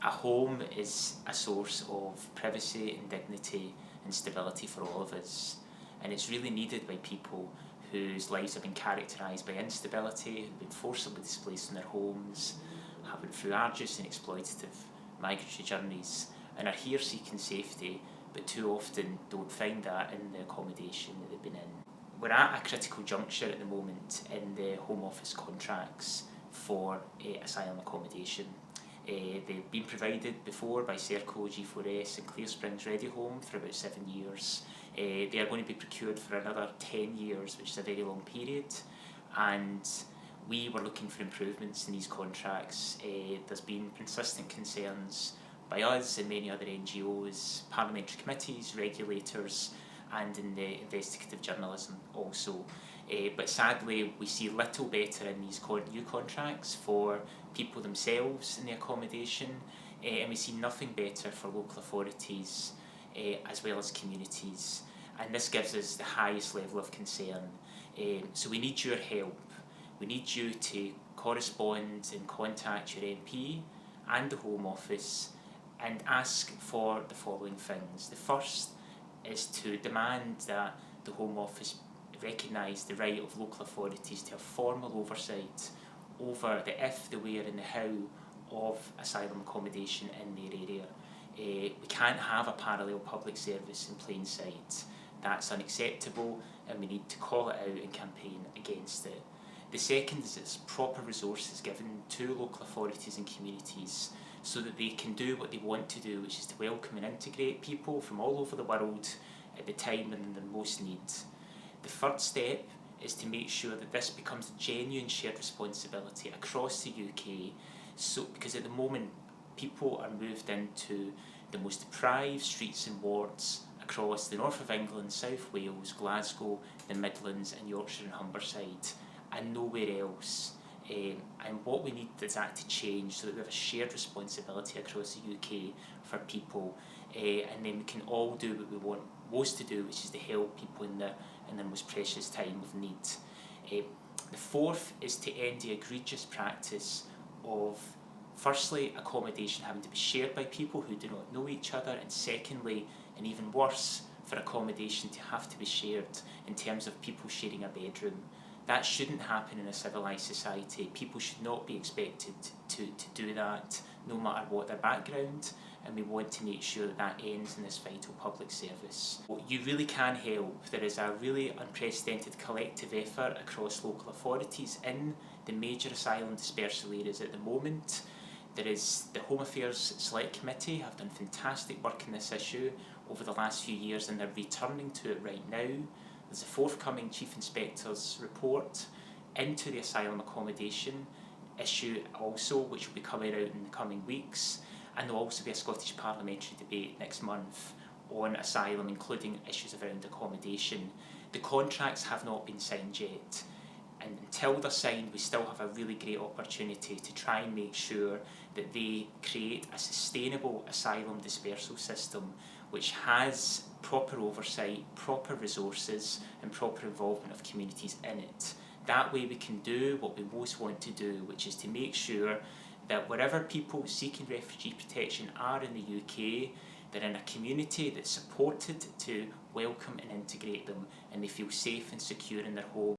A home is a source of privacy and dignity and stability for all of us, and it's really needed by people whose lives have been characterised by instability, who've been forcibly displaced from their homes, have been through arduous and exploitative migratory journeys, and are here seeking safety, but too often don't find that in the accommodation that they've been in. We're at a critical juncture at the moment in the Home Office contracts for asylum accommodation. They've been provided before by Serco, G4S and Clear Springs Ready Home for about 7 years. They are going to be procured for another 10 years, which is a very long period, and we were looking for improvements in these contracts. There's been consistent concerns by us and many other NGOs, parliamentary committees, regulators, and in the investigative journalism also. But sadly, we see little better in these new contracts for people themselves in the accommodation, and we see nothing better for local authorities as well as communities. And this gives us the highest level of concern. So we need your help. We need you to correspond and contact your MP and the Home Office and ask for the following things. The first is to demand that the Home Office recognise the right of local authorities to have formal oversight over the if, the where and the how of asylum accommodation in their area. We can't have a parallel public service in plain sight. That's unacceptable, and we need to call it out and campaign against it. The second is proper resources given to local authorities and communities so that they can do what they want to do, which is to welcome and integrate people from all over the world at the time when they're most need. The third step is to make sure that this becomes a genuine shared responsibility across the UK, because at the moment people are moved into the most deprived streets and wards across the north of England, South Wales, Glasgow, the Midlands and Yorkshire and Humberside, and nowhere else. And what we need is that to change so that we have a shared responsibility across the UK for people, and then we can all do what we want most to do, which is to help people in their most precious time of need. The fourth is to end the egregious practice of, firstly, accommodation having to be shared by people who do not know each other, and secondly, and even worse, for accommodation to have to be shared in terms of people sharing a bedroom. That shouldn't happen in a civilised society. People should not be expected to do that, no matter what their background, and we want to make sure that that ends in this vital public service. You really can help. There is a really unprecedented collective effort across local authorities in the major asylum dispersal areas at the moment. There is the Home Affairs Select Committee have done fantastic work in this issue over the last few years, and they're returning to it right now. There's a forthcoming Chief Inspector's report into the asylum accommodation issue also, which will be coming out in the coming weeks, and there will also be a Scottish parliamentary debate next month on asylum, including issues around accommodation. The contracts have not been signed yet, and until they're signed we still have a really great opportunity to try and make sure that they create a sustainable asylum dispersal system which has proper oversight, proper resources and proper involvement of communities in it. That way we can do what we most want to do, which is to make sure that wherever people seeking refugee protection are in the UK, they're in a community that's supported to welcome and integrate them, and they feel safe and secure in their home.